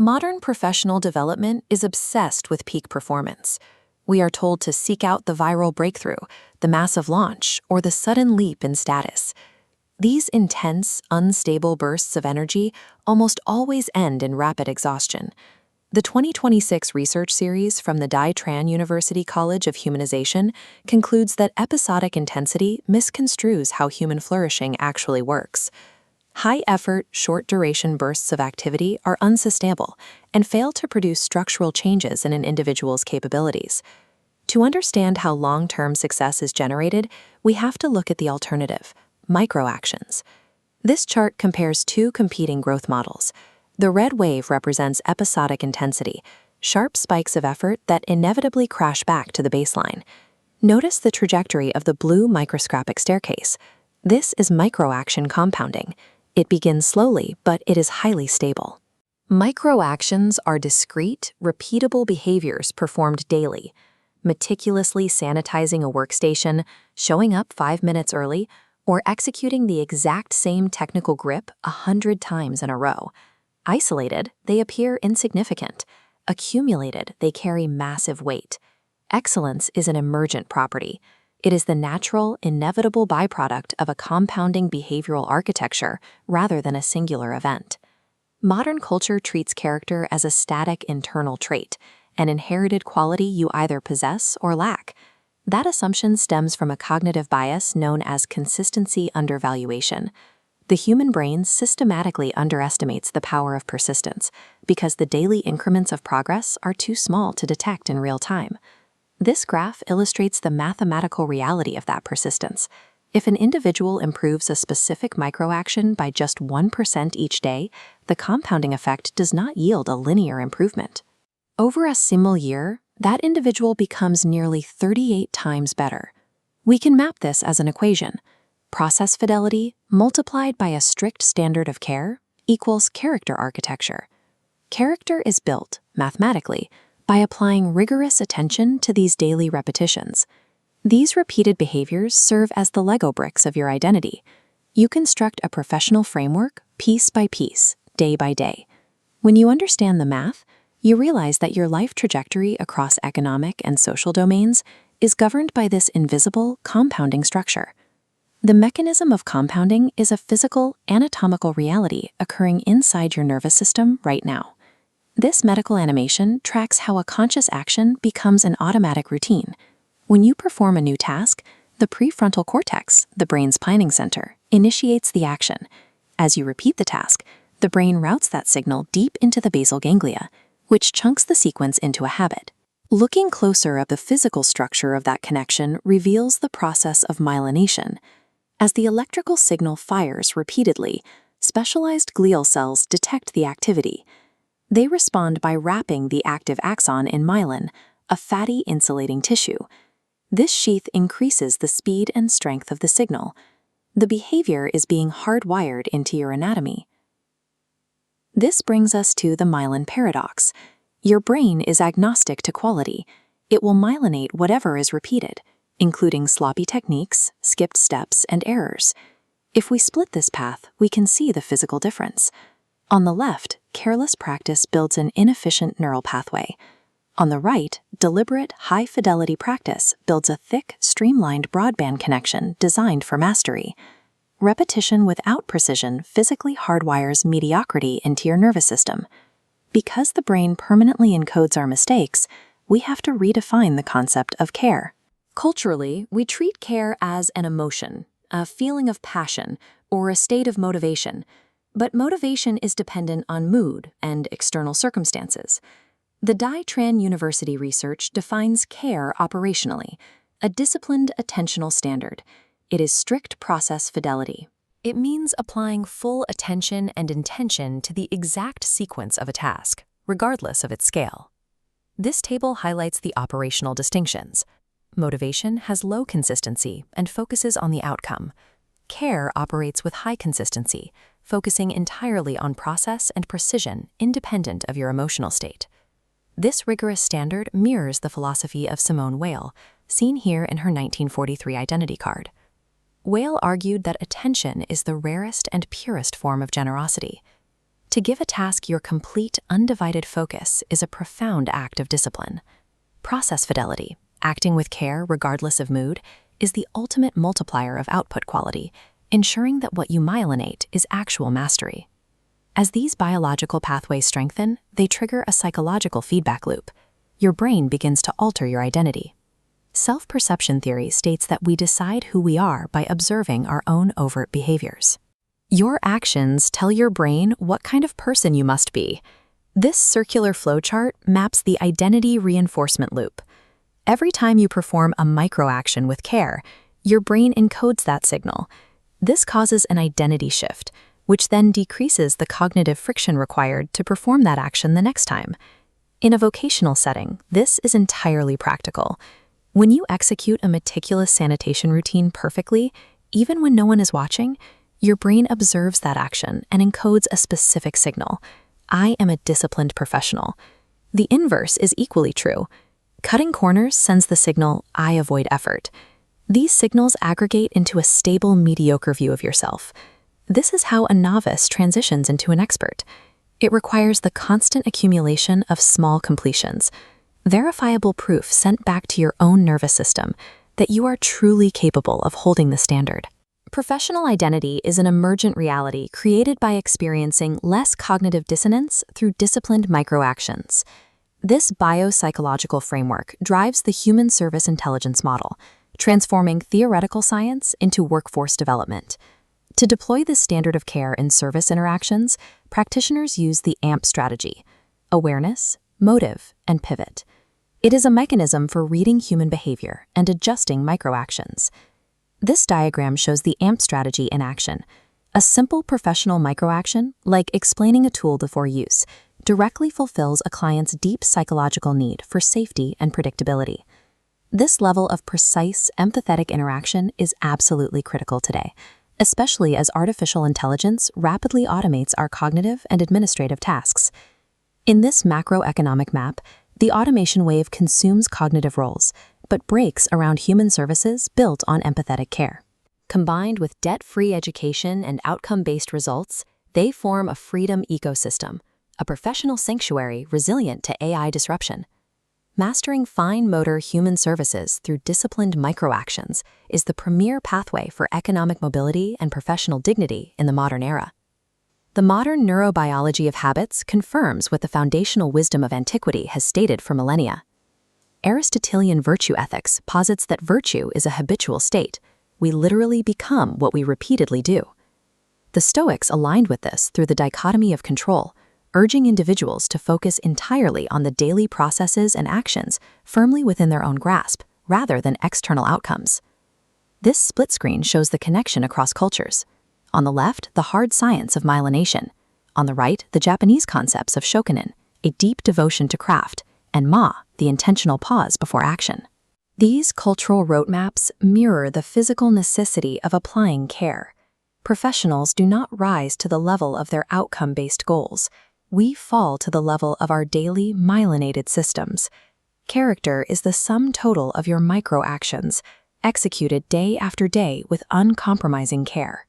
Modern professional development is obsessed with peak performance. We are told to seek out the viral breakthrough, the massive launch, or the sudden leap in status. These intense, unstable bursts of energy almost always end in rapid exhaustion. The 2026 research series from the Tran University College of Humanization concludes that episodic intensity misconstrues how human flourishing actually works. High-effort, short-duration bursts of activity are unsustainable and fail to produce structural changes in an individual's capabilities. To understand how long-term success is generated, we have to look at the alternative: microactions. This chart compares two competing growth models. The red wave represents episodic intensity, sharp spikes of effort that inevitably crash back to the baseline. Notice the trajectory of the blue microscopic staircase. This is microaction compounding. It begins slowly, but it is highly stable. Microactions are discrete, repeatable behaviors performed daily. Meticulously sanitizing a workstation, showing up 5 minutes early, or executing the exact same technical grip 100 times in a row. Isolated, they appear insignificant. Accumulated, they carry massive weight. Excellence is an emergent property. It is the natural, inevitable byproduct of a compounding behavioral architecture rather than a singular event. Modern culture treats character as a static internal trait, an inherited quality you either possess or lack. That assumption stems from a cognitive bias known as consistency undervaluation. The human brain systematically underestimates the power of persistence because the daily increments of progress are too small to detect in real time. This graph illustrates the mathematical reality of that persistence. If an individual improves a specific microaction by just 1% each day, the compounding effect does not yield a linear improvement. Over a single year, that individual becomes nearly 38 times better. We can map this as an equation. Process fidelity multiplied by a strict standard of care equals character architecture. Character is built, mathematically, by applying rigorous attention to these daily repetitions. These repeated behaviors serve as the Lego bricks of your identity. You construct a professional framework piece by piece, day by day. When you understand the math, you realize that your life trajectory across economic and social domains is governed by this invisible, compounding structure. The mechanism of compounding is a physical, anatomical reality occurring inside your nervous system right now. This medical animation tracks how a conscious action becomes an automatic routine. When you perform a new task, the prefrontal cortex, the brain's planning center, initiates the action. As you repeat the task, the brain routes that signal deep into the basal ganglia, which chunks the sequence into a habit. Looking closer at the physical structure of that connection reveals the process of myelination. As the electrical signal fires repeatedly, specialized glial cells detect the activity. They respond by wrapping the active axon in myelin, a fatty insulating tissue. This sheath increases the speed and strength of the signal. The behavior is being hardwired into your anatomy. This brings us to the myelin paradox. Your brain is agnostic to quality. It will myelinate whatever is repeated, including sloppy techniques, skipped steps, and errors. If we split this path, we can see the physical difference. On the left, careless practice builds an inefficient neural pathway. On the right, deliberate, high-fidelity practice builds a thick, streamlined broadband connection designed for mastery. Repetition without precision physically hardwires mediocrity into your nervous system. Because the brain permanently encodes our mistakes, we have to redefine the concept of care. Culturally, we treat care as an emotion, a feeling of passion, or a state of motivation. But motivation is dependent on mood and external circumstances. The Tran University research defines care operationally, a disciplined attentional standard. It is strict process fidelity. It means applying full attention and intention to the exact sequence of a task, regardless of its scale. This table highlights the operational distinctions. Motivation has low consistency and focuses on the outcome. Care operates with high consistency, focusing entirely on process and precision independent of your emotional state. This rigorous standard mirrors the philosophy of Simone Weil, seen here in her 1943 identity card. Weil argued that attention is the rarest and purest form of generosity. To give a task your complete, undivided focus is a profound act of discipline. Process fidelity, acting with care regardless of mood, is the ultimate multiplier of output quality, ensuring that what you myelinate is actual mastery. As these biological pathways strengthen, they trigger a psychological feedback loop. Your brain begins to alter your identity. Self-perception theory states that we decide who we are by observing our own overt behaviors. Your actions tell your brain what kind of person you must be. This circular flowchart maps the identity reinforcement loop. Every time you perform a microaction with care, your brain encodes that signal. This causes an identity shift, which then decreases the cognitive friction required to perform that action the next time. In a vocational setting, this is entirely practical. When you execute a meticulous sanitation routine perfectly, even when no one is watching, your brain observes that action and encodes a specific signal. I am a disciplined professional. The inverse is equally true. Cutting corners sends the signal, I avoid effort. These signals aggregate into a stable, mediocre view of yourself. This is how a novice transitions into an expert. It requires the constant accumulation of small completions, verifiable proof sent back to your own nervous system that you are truly capable of holding the standard. Professional identity is an emergent reality created by experiencing less cognitive dissonance through disciplined microactions. This biopsychological framework drives the human service intelligence model, transforming theoretical science into workforce development. To deploy this standard of care in service interactions, practitioners use the AMP strategy: awareness, motive, and pivot. It is a mechanism for reading human behavior and adjusting microactions. This diagram shows the AMP strategy in action. A simple professional microaction, like explaining a tool before use, directly fulfills a client's deep psychological need for safety and predictability. This level of precise, empathetic interaction is absolutely critical today, especially as artificial intelligence rapidly automates our cognitive and administrative tasks. In this macroeconomic map, the automation wave consumes cognitive roles, but breaks around human services built on empathetic care. Combined with debt-free education and outcome-based results, they form a freedom ecosystem, a professional sanctuary resilient to AI disruption. Mastering fine motor human services through disciplined microactions is the premier pathway for economic mobility and professional dignity in the modern era. The modern neurobiology of habits confirms what the foundational wisdom of antiquity has stated for millennia. Aristotelian virtue ethics posits that virtue is a habitual state. We literally become what we repeatedly do. The Stoics aligned with this through the dichotomy of control, urging individuals to focus entirely on the daily processes and actions firmly within their own grasp, rather than external outcomes. This split screen shows the connection across cultures. On the left, the hard science of myelination. On the right, the Japanese concepts of shokunin, a deep devotion to craft, and ma, the intentional pause before action. These cultural roadmaps mirror the physical necessity of applying care. Professionals do not rise to the level of their outcome-based goals. We fall to the level of our daily myelinated systems. Character is the sum total of your microactions, executed day after day with uncompromising care.